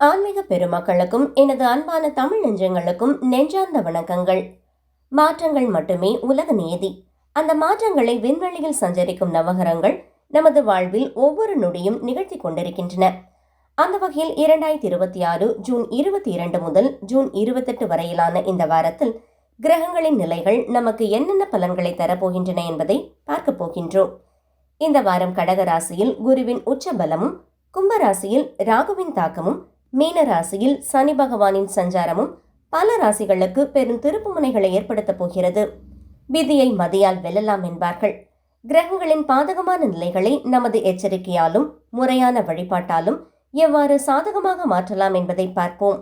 ஆன்மீக பெருமக்களுக்கும் எனது அன்பான தமிழ் நெஞ்சங்களுக்கும் நெஞ்சார்ந்த வணக்கங்கள். மாற்றங்கள் மட்டுமே உலக நியதி. அந்த மாற்றங்களை விண்வெளியில் சஞ்சரிக்கும் நவகரங்கள் நமது வாழ்வில் ஒவ்வொரு நொடியும் நிகழ்த்தி கொண்டிருக்கின்றன. அந்த வகையில் 2026 ஜூன் 22 முதல் ஜூன் 28 வரையிலான இந்த வாரத்தில் கிரகங்களின் நிலைகள் நமக்கு என்னென்ன பலன்களை தரப்போகின்றன என்பதை பார்க்க போகின்றோம். இந்த வாரம் கடக ராசியில் குருவின் உச்ச பலமும், கும்பராசியில் ராகுவின் தாக்கமும், மீன ராசியில் சனி பகவானின் சஞ்சாரமும் பல ராசிகளுக்கு பெரும் திருப்புமுனைகளை ஏற்படுத்தப் போகிறது. விதியை மதியால் வெல்லலாம் என்பார்கள். கிரகங்களின் பாதகமான நிலைகளை நமது எச்சரிக்கையாலும் முறையான வழிபாட்டாலும் எவ்வாறு சாதகமாக மாற்றலாம் என்பதை பார்ப்போம்.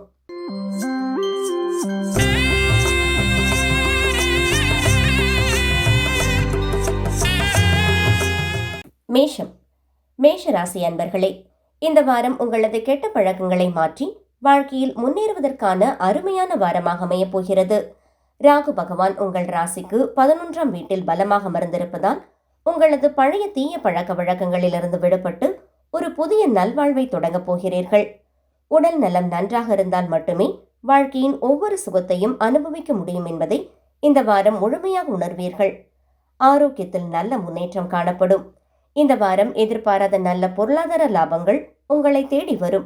மேஷம். மேஷ ராசி அன்பர்களே, இந்த வாரம் உங்களது கெட்ட பழக்கங்களை மாற்றி வாழ்க்கையில் முன்னேறுவதற்கான அருமையான வாரமாக அமையப் போகிறது. ராகு பகவான் உங்கள் ராசிக்கு 11ஆம் வீட்டில் பலமாக அமர்ந்திருப்பதால் உங்களது பழைய தீய பழக்க வழக்கங்களிலிருந்து விடுபட்டு ஒரு புதிய நல்வாழ்வை தொடங்கப் போகிறீர்கள். உடல் நலம் நன்றாக இருந்தால் மட்டுமே வாழ்க்கையின் ஒவ்வொரு சுகத்தையும் அனுபவிக்க முடியும் என்பதை இந்த வாரம் முழுமையாக உணர்வீர்கள். ஆரோக்கியத்தில் நல்ல முன்னேற்றம் காணப்படும். இந்த வாரம் எதிர்பாராத நல்ல பொருளாதார லாபங்கள் உங்களை தேடி வரும்.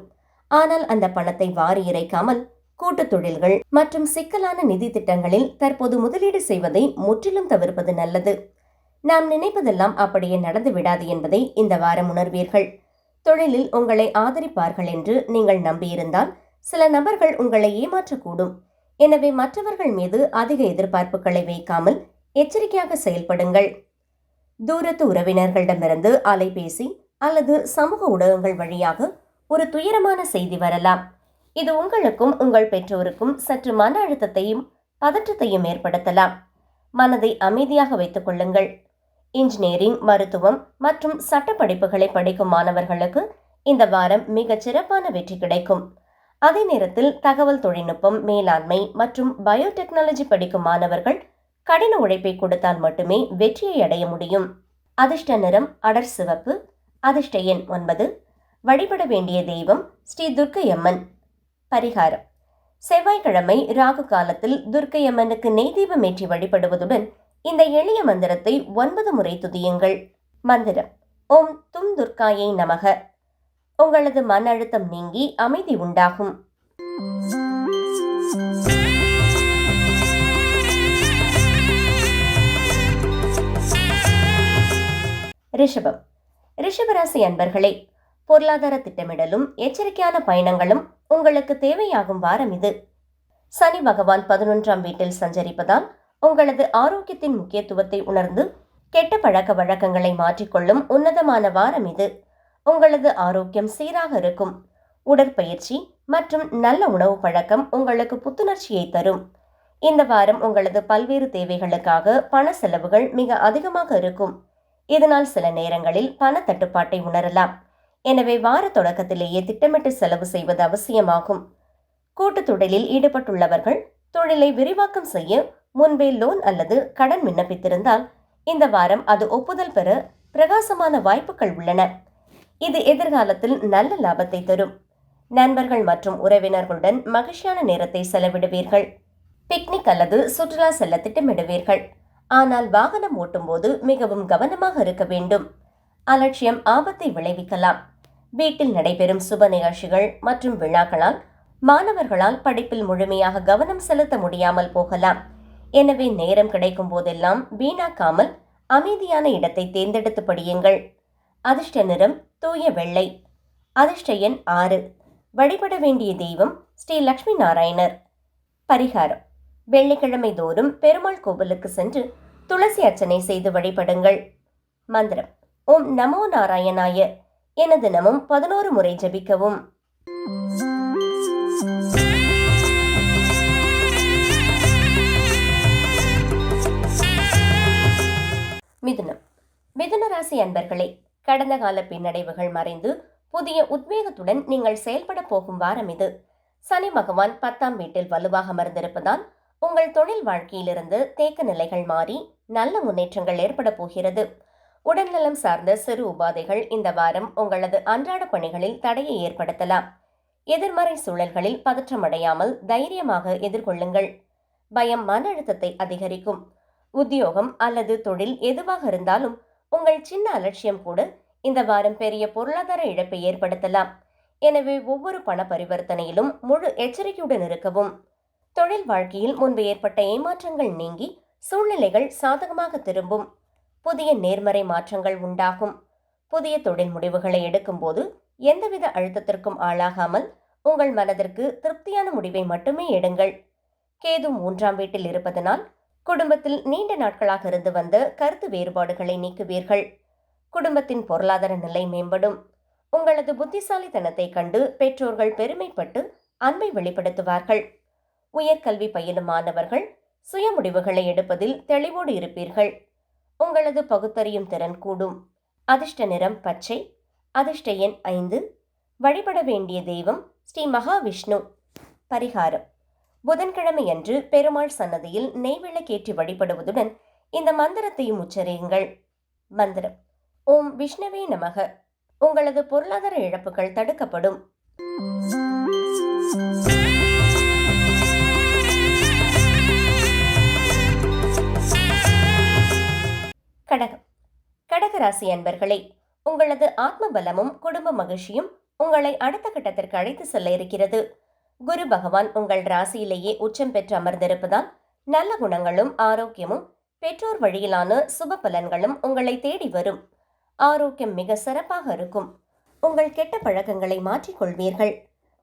ஆனால் அந்த பணத்தை வாரி இறைக்காமல் கூட்டு தொழில்கள் மற்றும் சிக்கலான நிதி திட்டங்களில் தற்போது முதலீடு செய்வதை முற்றிலும் தவிர்ப்பது நல்லது. நாம் நினைப்பதெல்லாம் அப்படியே நடந்து விடாது என்பதை இந்த வாரம் உணர்வீர்கள். தொழிலில் உங்களை ஆதரிப்பார்கள் என்று நீங்கள் நம்பியிருந்தால் சில நபர்கள் உங்களை ஏமாற்றக்கூடும். எனவே மற்றவர்கள் மீது அதிக எதிர்பார்ப்புகளை வைக்காமல் எச்சரிக்கையாக செயல்படுங்கள். தூரத்து உறவினர்களிடமிருந்து அலைபேசி அல்லது சமூக ஊடகங்கள் வழியாக ஒரு துயரமான செய்தி வரலாம். இது உங்களுக்கும் உங்கள் பெற்றோருக்கும் சற்று மன அழுத்தத்தையும் பதற்றத்தையும் ஏற்படுத்தலாம். மனதை அமைதியாக வைத்துக் கொள்ளுங்கள். இன்ஜினியரிங், மருத்துவம் மற்றும் சட்ட படிப்புகளை படிக்கும் மாணவர்களுக்கு இந்த வாரம் மிகச் சிறப்பான வெற்றி கிடைக்கும். அதே நேரத்தில் தகவல் தொழில்நுட்பம், மேலாண்மை மற்றும் பயோடெக்னாலஜி படிக்கும் மாணவர்கள் கடின உழைப்பை கொடுத்தால் மட்டுமே வெற்றியை அடைய முடியும். அதிர்ஷ்ட நிறம் அடர் சிவப்பு. அதிர்ஷ்ட எண் 9. வழிபட வேண்டிய தெய்வம் ஸ்ரீ துர்க்கையம்மன். பரிகாரம்: செவ்வாய்க்கிழமை ராகு காலத்தில் துர்க்கையம்மனுக்கு நெய் தீபம் ஏற்றி வழிபடுவதுடன் இந்த எளிய மந்திரத்தை 9 முறை துதியுங்கள். மந்திரம்: ஓம் தும் துர்காயை நமக. உங்களது மன அழுத்தம் நீங்கி அமைதி உண்டாகும். ரிஷபம். ரிஷபராசி அன்பர்களே, பொருளாதார திட்டமிடலும் எச்சரிக்கையான பயணங்களும் உங்களுக்கு தேவையாகும் வாரம் இது. சனி பகவான் 11ஆம் வீட்டில் சஞ்சரிப்பதால் உங்களது ஆரோக்கியத்தின் முக்கியத்துவத்தை உணர்ந்து கெட்ட பழக்க வழக்கங்களை மாற்றிக்கொள்ளும் உன்னதமான வாரம் இது. உங்களது ஆரோக்கியம் சீராக இருக்கும். உடற்பயிற்சி மற்றும் நல்ல உணவு பழக்கம் உங்களுக்கு புத்துணர்ச்சியை தரும். இந்த வாரம் உங்களது பல்வேறு தேவைகளுக்காக பண செலவுகள் மிக அதிகமாக இருக்கும். இதனால் சில நேரங்களில் பண தட்டுப்பாட்டை உணரலாம். எனவே வார தொடக்கத்திலேயே திட்டமிட்டு செலவு செய்வது அவசியமாகும். கூட்டு தொழிலில் ஈடுபட்டுள்ளவர்கள் தொழிலை விரிவாக்கம் செய்ய முன்பே லோன் அல்லது கடன் விண்ணப்பித்திருந்தால் இந்த வாரம் அது ஒப்புதல் பெற பிரகாசமான வாய்ப்புகள் உள்ளன. இது எதிர்காலத்தில் நல்ல லாபத்தை தரும். நண்பர்கள் மற்றும் உறவினர்களுடன் மகிழ்ச்சியான நேரத்தை செலவிடுவீர்கள். பிக்னிக் அல்லது சுற்றுலா செல்ல திட்டமிடுவீர்கள். ஆனால் வாகனம் ஓட்டும் போது மிகவும் கவனமாக இருக்க வேண்டும். அலட்சியம் ஆபத்தை விளைவிக்கலாம். வீட்டில் நடைபெறும் சுப நிகழ்ச்சிகள் மற்றும் விழாக்களால் மாணவர்களால் படிப்பில் முழுமையாக கவனம் செலுத்த முடியாமல் போகலாம். எனவே நேரம் கிடைக்கும் போதெல்லாம் வீணாக்காமல் அமைதியான இடத்தை தேர்ந்தெடுத்து படியுங்கள். அதிர்ஷ்ட நிறம் தூய வெள்ளை. அதிர்ஷ்ட எண் 6. வழிபட வேண்டிய தெய்வம் ஸ்ரீ லட்சுமி நாராயணர். பரிகாரம்: வெள்ளிக்கிழமை தோறும் பெருமாள் கோவிலுக்கு சென்று துளசி அர்ச்சனை செய்து வழிபடுங்கள். மந்திரம்: ஓம் நமோ நாராயணாய என தினமும் 11 முறை ஜபிக்கவும். மிதுனம். மிதுன ராசி அன்பர்களே, கடந்த கால பின்னடைவுகள் மறைந்து புதிய உத்வேகத்துடன் நீங்கள் செயல்பட போகும் வாரம் இது. சனி பகவான் 10ஆம் வீட்டில் வலுவாக அமர்ந்திருப்பதால் உங்கள் தொழில் வாழ்க்கையிலிருந்து தேக்க நிலைகள் மாறி நல்ல முன்னேற்றங்கள் ஏற்பட போகிறது. உடல்நலம் சார்ந்த சிறு உபாதைகள் இந்த வாரம் உங்களது அன்றாட பணிகளில் தடையை ஏற்படுத்தலாம். எதிர்மறை சூழல்களில் பதற்றமடையாமல் தைரியமாக எதிர்கொள்ளுங்கள். பயம் மன அழுத்தத்தை அதிகரிக்கும். உத்தியோகம் அல்லது தொழில் எதுவாக இருந்தாலும் உங்கள் சின்ன அலட்சியம் கூட இந்த வாரம் பெரிய பொருளாதார இழப்பை ஏற்படுத்தலாம். எனவே ஒவ்வொரு பண பரிவர்த்தனையிலும் முழு எச்சரிக்கையுடன் இருக்கவும். தொழில் வாழ்க்கையில் முன்பு ஏற்பட்ட ஏமாற்றங்கள் நீங்கி சூழ்நிலைகள் சாதகமாக திரும்பும். புதிய நேர்மறை மாற்றங்கள் உண்டாகும். புதிய தொழில் முடிவுகளை எடுக்கும்போது எந்தவித அழுத்தத்திற்கும் ஆளாகாமல் உங்கள் மனதிற்கு திருப்தியான முடிவை மட்டுமே எடுங்கள். கேது 3ஆம் வீட்டில் இருப்பதனால் குடும்பத்தில் நீண்ட நாட்களாக இருந்து வந்த கருத்து வேறுபாடுகளை நீக்குவீர்கள். குடும்பத்தின் பொருளாதார நிலை மேம்படும். உங்களது புத்திசாலித்தனத்தை கண்டு பெற்றோர்கள் பெருமைப்பட்டு அன்பை வெளிப்படுத்துவார்கள். உயர்கல்வி பயிலும் மாணவர்கள் சுய முடிவுகளை எடுப்பதில் தெளிவோடு இருப்பீர்கள். உங்களது பகுத்தறியும் திறன் கூடும். அதிர்ஷ்ட நிறம் பச்சை. அதிர்ஷ்ட எண் 5. வழிபட வேண்டிய தெய்வம் ஸ்ரீ மகாவிஷ்ணு. பரிகாரம்: புதன்கிழமையன்று பெருமாள் சன்னதியில் நெய்விளக்கேற்றி வழிபடுவதுடன் இந்த மந்திரத்தையும் உச்சரியுங்கள். மந்திரம்: ஓம் விஷ்ணுவே நமக. உங்களது பொருளாதார இழப்புகள் தடுக்கப்படும். கடகம். கடகராசி அன்பர்களே, உங்களது ஆத்ம பலமும் குடும்ப மகிழ்ச்சியும் உங்களை அடுத்த கட்டத்திற்கு அழைத்து செல்ல இருக்கிறது. குரு பகவான் உங்கள் ராசியிலேயே உச்சம் பெற்று அமர்ந்திருப்பதால் நல்ல குணங்களும் ஆரோக்கியமும் பெற்றோர் வழியிலான சுப பலன்களும் உங்களை தேடி வரும். ஆரோக்கியம் மிக சிறப்பாக இருக்கும். உங்கள் கெட்ட பழக்கங்களை மாற்றிக்கொள்வீர்கள்.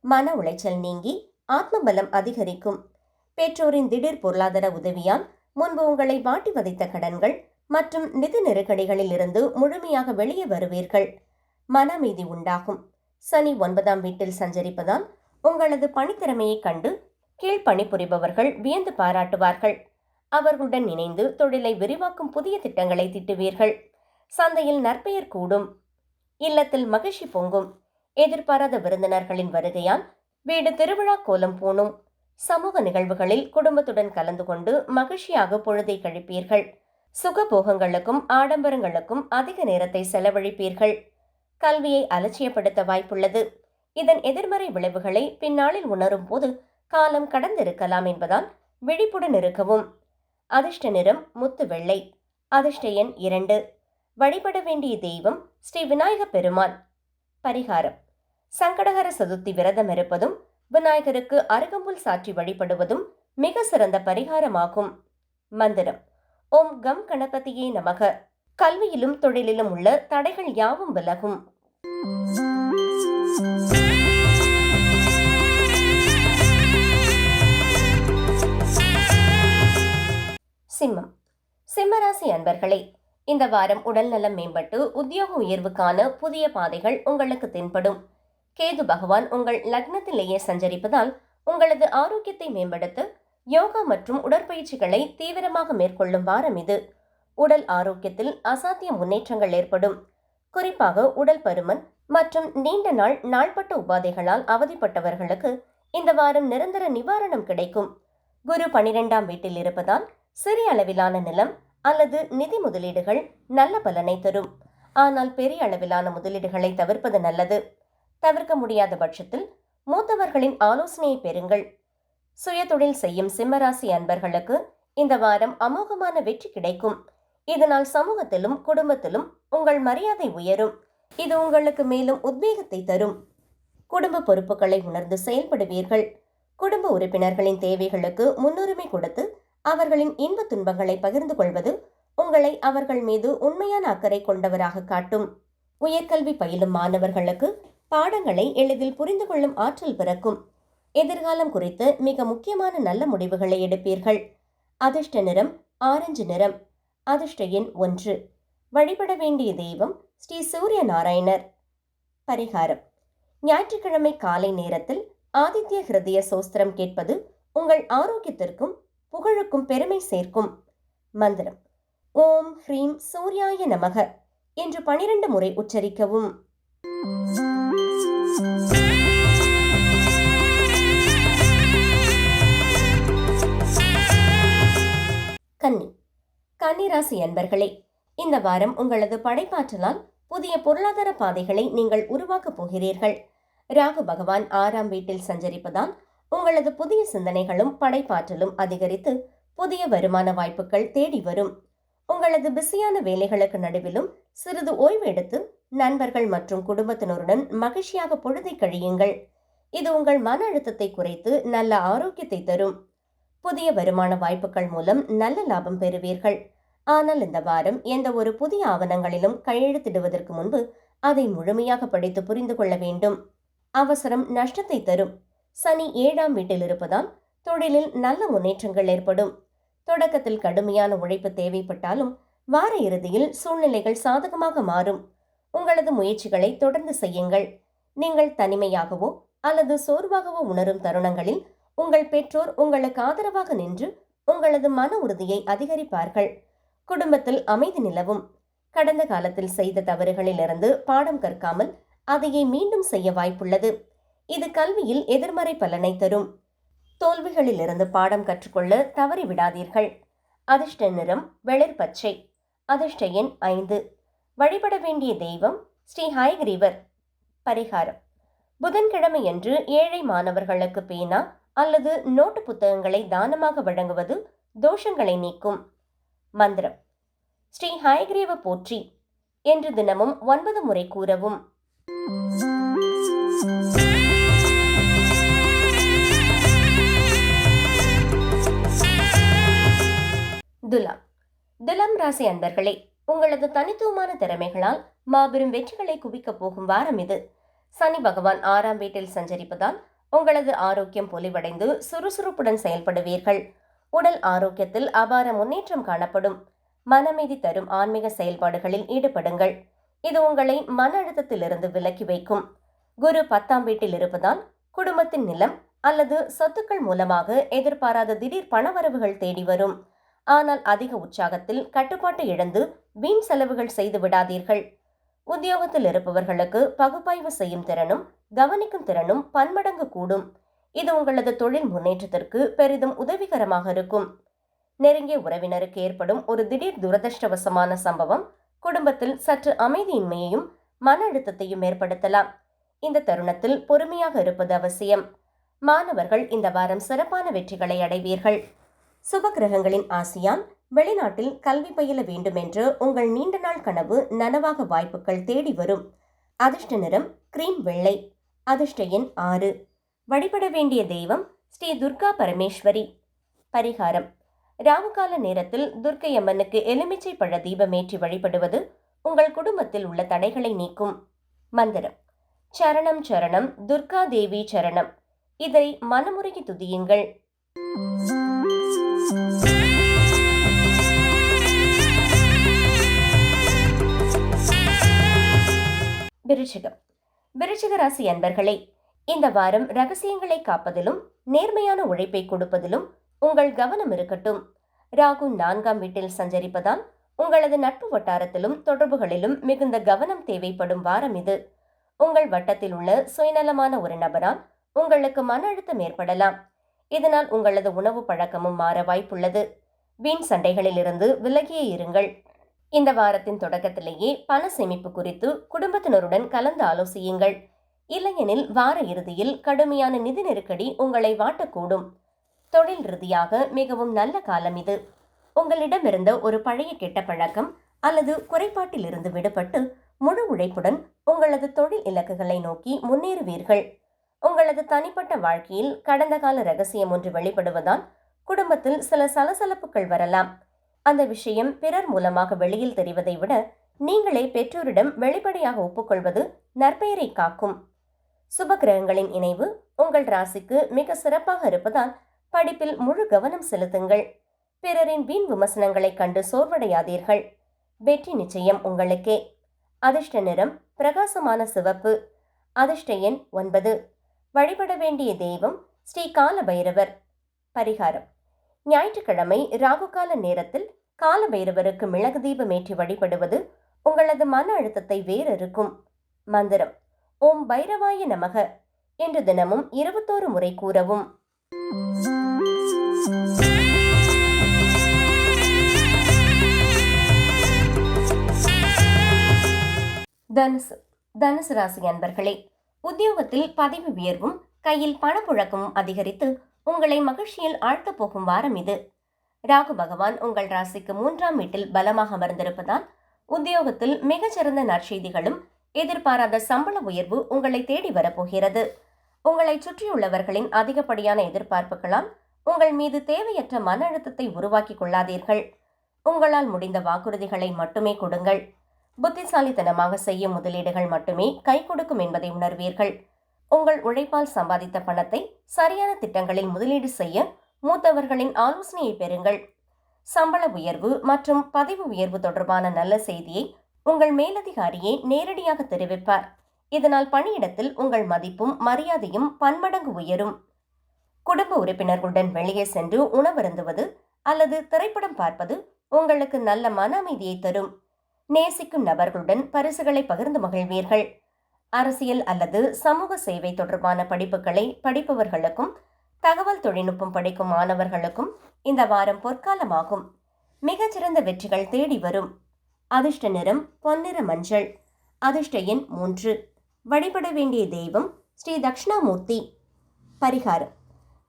மன உளைச்சல் நீங்கி ஆத்ம பலம் அதிகரிக்கும். பெற்றோரின் திடீர் பொருளாதார உதவியால் முன்பு உங்களை வாட்டி வதைத்த கடன்கள் மற்றும் நிதி நெருக்கடிகளில் இருந்து முழுமையாக வெளியே வருவீர்கள். மன அமைதி உண்டாகும். சனி 9ஆம் வீட்டில் சஞ்சரிப்பதால் உங்களது பணித்திறமையை கண்டு கீழ் பணிபுரிபவர்கள் வியந்து பாராட்டுவார்கள். அவர்களுடன் இணைந்து தொழிலை விரிவாக்கும் புதிய திட்டங்களை தீட்டுவீர்கள். சந்தையில் நற்பெயர் கூடும். இல்லத்தில் மகிழ்ச்சி பொங்கும். எதிர்பாராத விருந்தினர்களின் வருகையால் வீடு திருவிழா கோலம் பூணும். சமூக நிகழ்வுகளில் குடும்பத்துடன் கலந்து கொண்டு மகிழ்ச்சியாக பொழுதை கழிப்பீர்கள். சுகபோகங்களுக்கும் ஆடம்பரங்களுக்கும் அதிக நேரத்தை செலவழிப்பீர்கள். கல்வியை அலட்சியப்படுத்த வாய்ப்புள்ளது. இதன் எதிர்மறை விளைவுகளை பின்னாளில் உணரும் போது காலம் கடந்திருக்கலாம் என்பதால் விழிப்புடன் இருக்கவும். அதிர்ஷ்ட நிறம் முத்து வெள்ளை. அதிர்ஷ்ட எண் 2. வழிபட வேண்டிய தெய்வம் ஸ்ரீ விநாயக பெருமான். பரிகாரம்: சங்கடகர சதுர்த்தி விரதம் இருப்பதும் விநாயகருக்கு அருகம்புல் சாற்றி வழிபடுவதும் மிக சிறந்த பரிகாரமாகும். மந்திரம்: ஓம் கம் கணபதியே நமக. கல்வியிலும் தொழிலிலும் உள்ள தடைகள் யாவும் விலகும். சிம்மம். சிம்மராசி அன்பர்களே, இந்த வாரம் உடல் நலம் மேம்பட்டு உத்தியோக உயர்வுக்கான புதிய பாதைகள் உங்களுக்கு தென்படும். கேது பகவான் உங்கள் லக்னத்திலேயே சஞ்சரிப்பதால் உங்களது ஆரோக்கியத்தை மேம்படுத்த யோகா மற்றும் உடற்பயிற்சிகளை தீவிரமாக மேற்கொள்ளும் வாரம் இது. உடல் ஆரோக்கியத்தில் அசாத்திய முன்னேற்றங்கள் ஏற்படும். குறிப்பாக உடல் பருமன் மற்றும் நீண்ட நாள் நாள்பட்ட உபாதைகளால் அவதிப்பட்டவர்களுக்கு இந்த வாரம் நிரந்தர நிவாரணம் கிடைக்கும். குரு 12ஆம் வீட்டில் இருப்பதால் சிறிய அளவிலான நிலம் அல்லது நிதி முதலீடுகள் நல்ல பலனை தரும். ஆனால் பெரிய அளவிலான முதலீடுகளை தவிர்ப்பது நல்லது. தவிர்க்க முடியாத பட்சத்தில் மூத்தவர்களின் ஆலோசனையை பெறுங்கள். சுயதொழில் செய்யும் சிம்மராசி அன்பர்களுக்கு இந்த வாரம் அமோகமான வெற்றி கிடைக்கும். இதனால் சமூகத்திலும் குடும்பத்திலும் உங்கள் மரியாதை உயரும். இது உங்களுக்கு மேலும் உத்வேகத்தை தரும். குடும்ப பொறுப்புகளை உணர்ந்து செயல்படுவீர்கள். குடும்ப உறுப்பினர்களின் தேவைகளுக்கு முன்னுரிமை கொடுத்து அவர்களின் இன்ப துன்பங்களை பகிர்ந்து கொள்வது உங்களை அவர்கள் மீது உண்மையான அக்கறை கொண்டவராக காட்டும். உயர்கல்வி பயிலும் மாணவர்களுக்கு பாடங்களை எளிதில் புரிந்து கொள்ளும் ஆற்றல் பிறக்கும். எதிர்காலம் குறித்து மிக முக்கியமான நல்ல முடிவுகளை எடுப்பீர்கள். அதிர்ஷ்ட நிறம் ஆரஞ்சு நிறம். அதிர்ஷ்ட எண் 1. வழிபட வேண்டிய தெய்வம் ஸ்ரீ சூரிய நாராயணர். பரிகாரம்: ஞாயிற்றுக்கிழமை காலை நேரத்தில் ஆதித்ய ஹிருதய சோஸ்திரம் கேட்பது உங்கள் ஆரோக்கியத்திற்கும் புகழுக்கும் பெருமை சேர்க்கும். மந்திரம்: ஓம் ஹ்ரீம் சூர்யாய நமக என்று 12 முறை உச்சரிக்கவும். கன்னி. கன்னிராசி அன்பர்களே, இந்த வாரம் உங்களது படைப்பாற்றலால் புதிய பொருளாதார பாதைகளை நீங்கள் உருவாக்கப் போகிறீர்கள். ராகு பகவான் 6ஆம் வீட்டில் சஞ்சரிப்பதால் உங்களது புதிய சிந்தனைகளும் படைப்பாற்றலும் அதிகரித்து புதிய வருமான வாய்ப்புகள் தேடி வரும். உங்களது பிஸியான வேலைகளுக்கு நடுவிலும் சிறிது ஓய்வு எடுத்து நண்பர்கள் மற்றும் குடும்பத்தினருடன் மகிழ்ச்சியாக பொழுதை கழியுங்கள். இது உங்கள் மன அழுத்தத்தை குறைத்து நல்ல ஆரோக்கியத்தை தரும். புதிய வருமான வாய்ப்புகள் மூலம் நல்ல லாபம் பெறுவீர்கள். ஆனால் இந்த வாரம் எந்த ஒரு புதிய ஆவணங்களிலும் கையெழுத்திடுவதற்கு முன்பு அதை முழுமையாக படித்து புரிந்து கொள்ள வேண்டும். அவசரம் நஷ்டத்தை தரும். சனி 7ஆம் வீட்டில் இருப்பதால் தொழிலில் நல்ல முன்னேற்றங்கள் ஏற்படும். தொடக்கத்தில் கடுமையான உழைப்பு தேவைப்பட்டாலும் வார இறுதியில் சூழ்நிலைகள் சாதகமாக மாறும். உங்களது முயற்சிகளை தொடர்ந்து செய்யுங்கள். நீங்கள் தனிமையாகவோ அல்லது சோர்வாகவோ உணரும் தருணங்களில் உங்கள் பெற்றோர் உங்களுக்கு ஆதரவாக நின்று உங்களது மன உறுதியை அதிகரிப்பார்கள். குடும்பத்தில் அமைதி நிலவும். கடந்த காலத்தில் செய்த தவறுகளிலிருந்து பாடம் கற்காமல் அதையே மீண்டும் செய்ய வாய்ப்புள்ளது. இது கல்வியில் எதிர்மறை பலனை தரும். தோல்விகளிலிருந்து பாடம் கற்றுக்கொள்ள தவறிவிடாதீர்கள். அதிர்ஷ்ட நிறம் வெளிர் பச்சை. அதிர்ஷ்ட எண் 5. வழிபட வேண்டிய தெய்வம் ஸ்ரீ ஹயக்ரீவர். பரிகாரம்: புதன்கிழமையன்று ஏழை மாணவர்களுக்கு பேனா அல்லது நோட்டு புத்தகங்களை தானமாக வழங்குவது தோஷங்களை நீக்கும். மந்திரம்: ஸ்ரீ ஹயக்ரீவ போற்றி என்று தினமும் 9 முறை கூறவும். துலாம். துலாம் ராசி அன்பர்களே, உங்களது தனித்துவமான திறமைகளால் மாபெரும் வெற்றிகளை குவிக்கப் போகும் வாரம் இது. சனி பகவான் 6ஆம் வீட்டில் சஞ்சரிப்பதால் உங்களது ஆரோக்கியம் பொலிவடைந்து சுறுசுறுப்புடன் செயல்படுவீர்கள். உடல் ஆரோக்கியத்தில் அபார முன்னேற்றம் காணப்படும். மனமீதி தரும் ஆன்மீக செயல்பாடுகளில் ஈடுபடுங்கள். இது உங்களை மன அழுத்தத்திலிருந்து விலக்கி வைக்கும். குரு 10ஆம் வீட்டில் இருப்பதால் குடும்பத்தின் நிலம் அல்லது சொத்துக்கள் மூலமாக எதிர்பாராத திடீர் பணவரவுகள் தேடி வரும். ஆனால் அதிக உற்சாகத்தில் கட்டுப்பாட்டை இழந்து வீண் செலவுகள் செய்து விடாதீர்கள். உத்தியோகத்தில் இருப்பவர்களுக்கு பகுப்பாய்வு செய்யும் திறனும் கவனிக்கும் திறனும் பன்மடங்கு கூடும். இது உங்களது தொழில் முன்னேற்றத்திற்கு பெரிதும் உதவிகரமாக இருக்கும். நெருங்கிய உறவினருக்கு ஏற்படும் ஒரு திடீர் துரதிருஷ்டவசமான சம்பவம் குடும்பத்தில் சற்று அமைதியின்மையையும் மன அழுத்தத்தையும் ஏற்படுத்தலாம். இந்த தருணத்தில் பொறுமையாக இருப்பது அவசியம். மாணவர்கள் இந்த வாரம் சிறப்பான வெற்றிகளை அடைவீர்கள். சுப கிரகங்களின் ஆசியால் வெளிநாட்டில் கல்வி பயில வேண்டும் என்ற உங்கள் நீண்ட நாள் கனவு நனவாக வாய்ப்புகள் தேடி வரும். அதிர்ஷ்ட நிறம் கிரீம் வெள்ளை. அதிர்ஷ்ட எண் 6. வழிபட வேண்டிய தெய்வம் ஸ்ரீ துர்கா பரமேஸ்வரி. பரிகாரம்: ராவுகால நேரத்தில் துர்க்கை அம்மனுக்கு எலுமிச்சை பழ தீபமேற்றி வழிபடுவது உங்கள் குடும்பத்தில் உள்ள தடைகளை நீக்கும். மந்திரம்: சரணம் சரணம் துர்கா தேவி சரணம். இதை மனமுருகி துதியுங்கள். விருச்சிகம். விருச்சிக ராசி அன்பர்களே, இந்த வாரம் ரகசியங்களை காப்பதிலும் நேர்மையான உழைப்பை கொடுப்பதிலும் உங்கள் கவனம் இருக்கட்டும். ராகு 4ஆம் வீட்டில் சஞ்சரிப்பதால் உங்களது நட்பு வட்டாரத்திலும் தொடர்புகளிலும் மிகுந்த கவனம் தேவைப்படும் வாரம் இது. உங்கள் வட்டத்தில் உள்ள சுயநலமான ஒரு நபரால் உங்களுக்கு மன அழுத்தம் ஏற்படலாம். இதனால் உங்களது உணவு பழக்கமும் மாற வாய்ப்புள்ளது. வீண் சண்டைகளில் இருந்து விலகியே இருங்கள். இந்த வாரத்தின் தொடக்கத்திலேயே பண சேமிப்பு குறித்து குடும்பத்தினருடன் கலந்து ஆலோசியுங்கள். இல்லையெனில் வார இறுதியில் கடுமையான நிதி நெருக்கடி உங்களை வாட்டக்கூடும். தொழில் ரீதியாக மிகவும் நல்ல காலம் இது. உங்களிடமிருந்த ஒரு பழைய கெட்ட பழக்கம் அல்லது குறைபாட்டிலிருந்து விடுபட்டு முழு உழைப்புடன் உங்களது தொழில் இலக்குகளை நோக்கி முன்னேறுவீர்கள். உங்களது தனிப்பட்ட வாழ்க்கையில் கடந்த கால ரகசியம் ஒன்று வெளிப்படுவதால் குடும்பத்தில் சில சலசலப்புகள் வரலாம். அந்த விஷயம் பிறர் மூலமாக வெளியில் தெரிவதை விட நீங்களே பெற்றோரிடம் வெளிப்படையாக ஒப்புக்கொள்வது நற்பெயரை காக்கும். சுப கிரகங்களின் இணைவு உங்கள் ராசிக்கு மிக சிறப்பாக இருப்பதால் படிப்பில் முழு கவனம் செலுத்துங்கள். பிறரின் வீண் விமர்சனங்களை கண்டு சோர்வடையாதீர்கள். வெற்றி நிச்சயம் உங்களுக்கே. அதிர்ஷ்ட நிறம் பிரகாசமான சிவப்பு. அதிர்ஷ்ட எண் 9. வழிபட வேண்டிய தெய்வம் ஸ்ரீ கால பைரவர். பரிகாரம்: ஞாயிற்றுக்கிழமை ராகுகால நேரத்தில் கால பைரவருக்கு மிளகு தீபமேற்றி வழிபடுவது உங்களது மன அழுத்தத்தை வேறறுக்கும். மந்திரம்: ஓம் பைரவாய நமக என்று தினமும் 21 முறை கூறவும். தனுசு. தனுசு ராசி அன்பர்களே, உத்தியோகத்தில் பதவி உயர்வும் கையில் பணப்புழக்கமும் அதிகரித்து உங்களை மகிழ்ச்சியில் ஆழ்த்தப் போகும் வாரம் இது. ராகு பகவான் உங்கள் ராசிக்கு 3ஆம் வீட்டில் பலமாக அமர்ந்திருப்பதால் உத்தியோகத்தில் மிகச்சிறந்த நற்செய்திகளும் எதிர்பாராத சம்பள உயர்வு உங்களை தேடி வரப்போகிறது. உங்களை சுற்றியுள்ளவர்களின் அதிகப்படியான எதிர்பார்ப்புகளால் உங்கள் மீது தேவையற்ற மன அழுத்தத்தை உருவாக்கிக் கொள்ளாதீர்கள். உங்களால் முடிந்த வாக்குறுதிகளை மட்டுமே கொடுங்கள். புத்திசாலித்தனமாக செய்யும் முதலீடுகள் மட்டுமே கை கொடுக்கும் என்பதை உணர்வீர்கள். உங்கள் உழைப்பால் சம்பாதித்த பணத்தை சரியான திட்டங்களில் முதலீடு செய்ய மூத்தவர்களின் ஆலோசனையை பெறுங்கள். சம்பள உயர்வு மற்றும் பதவி உயர்வு தொடர்பான நல்ல செய்தியை உங்கள் மேலதிகாரியே நேரடியாக தெரிவிப்பார். இதனால் பணியிடத்தில் உங்கள் மதிப்பும் மரியாதையும் பன்மடங்கு உயரும். குடும்ப உறுப்பினர்களுடன் வெளியே சென்று உணவருந்துவது அல்லது திரைப்படம் பார்ப்பது உங்களுக்கு நல்ல மன அமைதியை தரும். நேசிக்கும் நபர்களுடன் பரிசுகளை பகிர்ந்து மகிழ்வீர்கள். அரசியல் அல்லது சமூக சேவை தொடர்பான படிப்புகளை படிப்பவர்களுக்கும் தகவல் தொழில்நுட்பம் படிக்கும் மாணவர்களுக்கும் இந்த வாரம் பொற்காலமாகும். மிகச்சிறந்த வெற்றிகள் தேடி வரும். அதிர்ஷ்ட நிறம் பொன்னிற மஞ்சள். அதிர்ஷ்ட எண் 3. வழிபட வேண்டிய தெய்வம் ஸ்ரீ தட்சிணாமூர்த்தி. பரிகாரம்: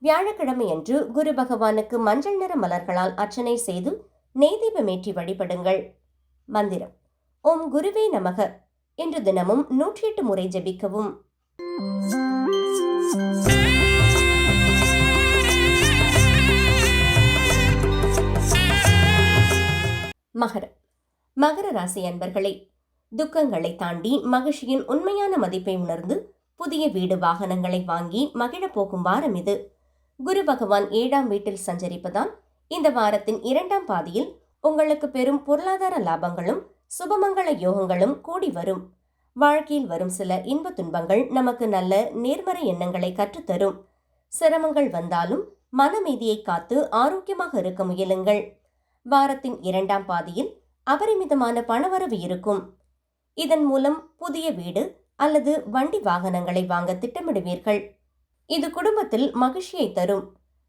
வியாழக்கிழமையன்று குரு பகவானுக்கு மஞ்சள் நிற மலர்களால் அர்ச்சனை செய்து நெய்தீபமேற்றி வழிபடுங்கள். மந்திரம்: ஓம் குருவே நமக என்று தினமும் 108 முறை ஜபிக்கவும். மகரம். மகர ராசி அன்பர்களே, துக்கங்களை தாண்டி மகிழ்ச்சியின் உண்மையான மதிப்பை உணர்ந்து புதிய வீடு வாகனங்களை வாங்கி மகிழப் போகும் வாரம் இது. குரு பகவான் 7ஆம் வீட்டில் சஞ்சரிப்பதால் இந்த வாரத்தின் 2ஆம் பாதியில் உங்களுக்கு பெரும் பொருளாதார லாபங்களும் சுபமங்கள யோகங்களும் கூடி வரும். வாழ்க்கையில் வரும் சில இன்ப துன்பங்கள் நமக்கு நல்ல நேர்மறை எண்ணங்களை கற்றுத்தரும். சிரமங்கள் வந்தாலும் மனமீதியை காத்து ஆரோக்கியமாக இருக்க முயலுங்கள். வாரத்தின் 2ஆம் பாதியில் அபரிமிதமான பணவரவு இருக்கும். இதன் மூலம் புதிய வீடு அல்லது வண்டி வாகனங்களை வாங்க திட்டமிடுவீர்கள். இது குடும்பத்தில் மகிழ்ச்சியை தரும்.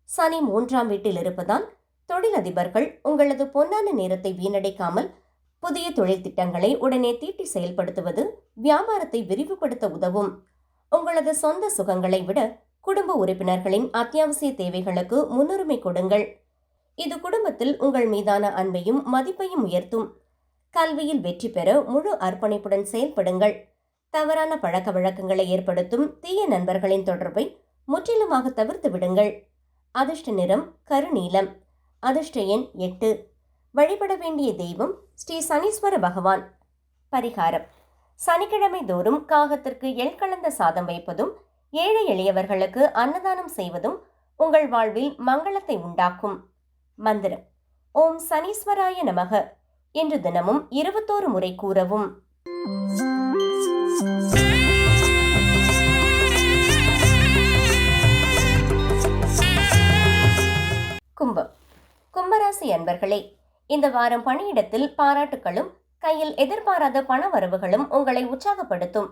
சனி 3ஆம் வீட்டில் இருப்பதால் தொழிலதிபர்கள் உங்களது பொன்னான நேரத்தை வீணடிக்காமல் புதிய தொழில் திட்டங்களை உடனே தீட்டி செயல்படுத்துவது வியாபாரத்தை விரிவுபடுத்த உதவும். உங்களது சொந்த சுகங்களை விட குடும்ப உறுப்பினர்களின் அத்தியாவசிய தேவைகளுக்கு முன்னுரிமை கொடுங்கள். இது குடும்பத்தில் உங்கள் மீதான அன்பையும் மதிப்பையும் உயர்த்தும். கல்வியில் வெற்றி பெற முழு அர்ப்பணிப்புடன் செயல்படுங்கள். தவறான பழக்க வழக்கங்களை ஏற்படுத்தும் தீய நண்பர்களின் தொடர்பை முற்றிலுமாக தவிர்த்து விடுங்கள். அதிர்ஷ்ட நிறம் கருநீலம். அதிர்ஷ்ட எண் 8. வழிபட வேண்டிய தெய்வம் ஸ்ரீ சனீஸ்வர பகவான். பரிகாரம்: சனிக்கிழமை தோறும் காகத்திற்கு எள் கலந்த சாதம் வைப்பதும் ஏழை எளியவர்களுக்கு அன்னதானம் செய்வதும் உங்கள் வாழ்வில் மங்களத்தை உண்டாக்கும். மந்திரம்: ஓம் சனீஸ்வராய நமக என்று தினமும் 21 முறை கூறவும். கும்பம். கும்பராசி அன்பர்களே, இந்த வாரம் பணியிடத்தில் பாராட்டுகளும் கையில் எதிர்பாராத பண வரவுகளும் உங்களை உற்சாகப்படுத்தும்.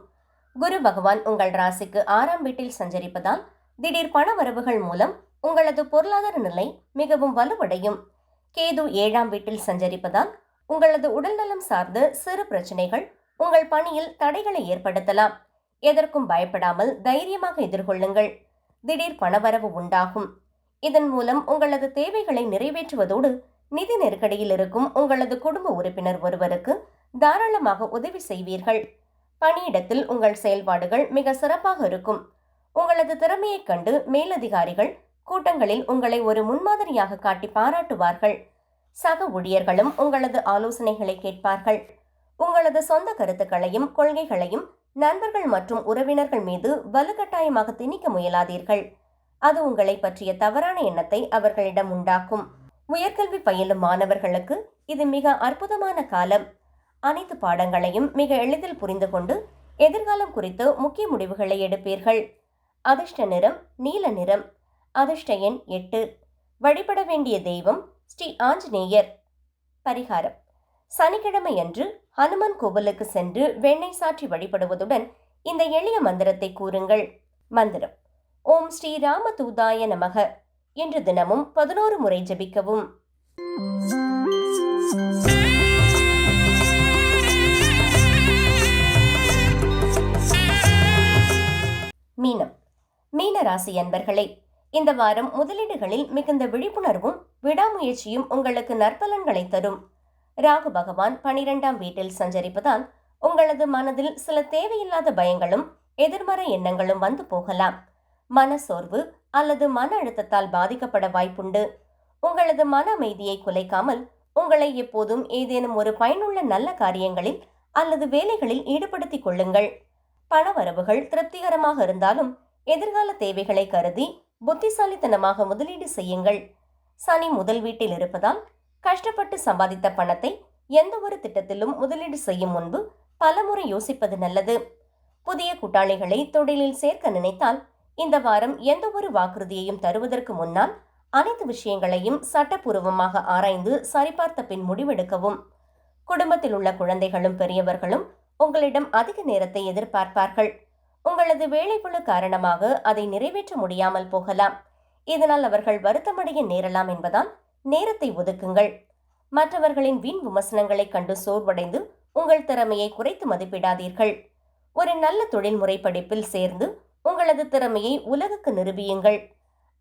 குரு பகவான் உங்கள் ராசிக்கு 6ஆம் வீட்டில் சஞ்சரிப்பதால் திடீர் பண வரவுகள் மூலம் உங்களது பொருளாதார நிலை மிகவும் வலுவடையும். கேது 7ஆம் வீட்டில் சஞ்சரிப்பதால் உங்களது உடல்நலம் சார்ந்த சிறு பிரச்சனைகள் உங்கள் பணியில் தடைகளை ஏற்படுத்தலாம். எதற்கும் பயப்படாமல் தைரியமாக எதிர்கொள்ளுங்கள். திடீர் பணவரவு உண்டாகும். இதன் மூலம் உங்களது தேவைகளை நிறைவேற்றுவதோடு நிதி நெருக்கடியில் இருக்கும் உங்களது குடும்ப உறுப்பினர் ஒருவருக்கு தாராளமாக உதவி செய்வீர்கள். பணியிடத்தில் உங்கள் செயல்பாடுகள் மிக சிறப்பாக இருக்கும். உங்களது திறமையைக் கண்டு மேலதிகாரிகள் கூட்டங்களில் உங்களை ஒரு முன்மாதிரியாக காட்டி பாராட்டுவார்கள். சக ஊழியர்களும் உங்களது ஆலோசனைகளை கேட்பார்கள். உங்களது சொந்த கருத்துக்களையும் கொள்கைகளையும் நண்பர்கள் மற்றும் உறவினர்கள் மீது வலுக்கட்டாயமாக திணிக்க முயலாதீர்கள். அது உங்களை பற்றிய தவறான எண்ணத்தை அவர்களிடம் உண்டாக்கும். உயர்கல்வி பயிலும் மாணவர்களுக்கு இது மிக அற்புதமான காலம். அனைத்து பாடங்களையும் மிக எளிதில் புரிந்து கொண்டு எதிர்காலம் குறித்து முக்கிய முடிவுகளை எடுப்பீர்கள். அதிர்ஷ்ட நிறம் நீல நிறம். அதிர்ஷ்ட எண் 8. வழிபட வேண்டிய தெய்வம் ஸ்ரீ ஆஞ்சநேயர். பரிகாரம்: சனிக்கிழமையன்று ஹனுமன் கோவிலுக்கு சென்று வெண்ணெய் சாற்றி வழிபடுவதுடன் இந்த எளிய மந்திரத்தை கூறுங்கள். மந்திரம்: ஓம் ஸ்ரீ ராமதூதாய நமக என்று தினமும் 11 முறை ஜபிக்கவும். ராசி அன்பர்களே, இந்த வாரம் முதலீடுகளில் மிகுந்த விழிப்புணர்வும் விடாமுயற்சியும் உங்களுக்கு நற்பலன்களை தரும். ராகு பகவான் 12ஆம் வீட்டில் சஞ்சரிப்பதால் உங்களது மனதில் சில தேவையில்லாத பயங்களும் எதிர்மறை எண்ணங்களும் வந்து போகலாம். மனசோர்வு அல்லது மன அழுத்தத்தால் பாதிக்கப்பட வாய்ப்புண்டு. உங்களது மன அமைதியை குலைக்காமல் உங்களை எப்போதும் ஏதேனும் ஒரு பயனுள்ள நல்ல காரியங்களில் அல்லது வேலைகளில் ஈடுபடுத்திக் கொள்ளுங்கள். பணவரவுகள் திருப்திகரமாக இருந்தாலும் எதிர்கால தேவைகளை கருதி புத்திசாலித்தனமாக முதலீடு செய்யுங்கள். சனி முதல் வீட்டில் இருப்பதால் கஷ்டப்பட்டு சம்பாதித்த பணத்தை எந்த ஒரு திட்டத்திலும் முதலீடு செய்யும் முன்பு பலமுறை யோசிப்பது நல்லது. புதிய கூட்டாளிகளை தொழிலில் சேர்க்க நினைத்தால் இந்த வாரம் எந்த ஒரு வாக்குறுதியையும் தருவதற்கு முன்னால் அனைத்து விஷயங்களையும் சட்டப்பூர்வமாக ஆராய்ந்து சரிபார்த்த பின் முடிவெடுக்கவும். குடும்பத்தில் உள்ள குழந்தைகளும் பெரியவர்களும் உங்களிடம் அதிக நேரத்தை எதிர்பார்ப்பார்கள். உங்களது வேலைப்பளு காரணமாக அதை நிறைவேற்ற முடியாமல் போகலாம். இதனால் அவர்கள் வருத்தமடைய நேரலாம் என்பதால் நேரத்தை ஒதுக்குங்கள். மற்றவர்களின் வீண் விமர்சனங்களை கண்டு சோர்வடைந்து உங்கள் திறமையை குறைத்து மதிப்பிடாதீர்கள். ஒரு நல்ல தொழில்முறை படிப்பில் சேர்ந்து உங்களது திறமையை உலகுக்கு நிரூபியுங்கள்.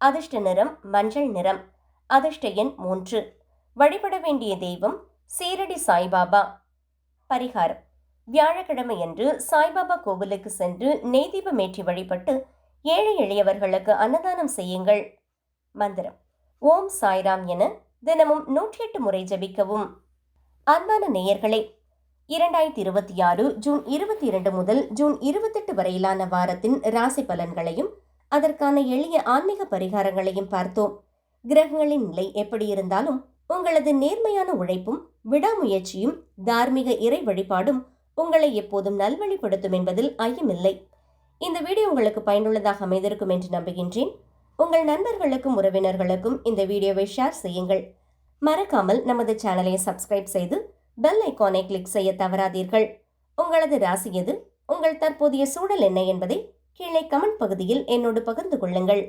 அதிர்ஷ்ட நிறம் மஞ்சள் நிறம். அதிர்ஷ்ட எண் 3. வழிபட வேண்டிய தெய்வம் சீரடி சாய்பாபா. பரிகாரம்: வியாழக்கிழமையன்று சாய்பாபா கோவிலுக்கு சென்று நெய் தீபமேற்றி வழிபட்டு ஏழை எளியவர்களுக்கு அன்னதானம் செய்யுங்கள். மந்திரம்: ஓம் சாய்ராம் என தினமும் 108 முறை ஜபிக்கவும். அன்பான நேயர்களே, 2026 ஜூன் 22 முதல் ஜூன் 28 வரையிலான வாரத்தின் ராசி பலன்களையும் அதற்கான எளிய ஆன்மீக பரிகாரங்களையும் பார்த்தோம். கிரகங்களின் நிலை எப்படி இருந்தாலும் உங்களது நேர்மையான உழைப்பும் விடாமுயற்சியும் தார்மீக இறை வழிபாடும் உங்களை எப்போதும் நல்வழிப்படுத்தும் என்பதில் ஐயமில்லை. இந்த வீடியோ உங்களுக்கு பயனுள்ளதாக அமைந்திருக்கும் என்று நம்புகின்றேன். உங்கள் நண்பர்களுக்கும் உறவினர்களுக்கும் இந்த வீடியோவை ஷேர் செய்யுங்கள். மறக்காமல் நமது சேனலை சப்ஸ்கிரைப் செய்து பெல் ஐகானை கிளிக் செய்ய தவறாதீர்கள். உங்களது ராசி எது, உங்கள் தற்போதைய சூழல் என்ன என்பதை கீழே கமெண்ட் பகுதியில் என்னோடு பகிர்ந்து கொள்ளுங்கள்.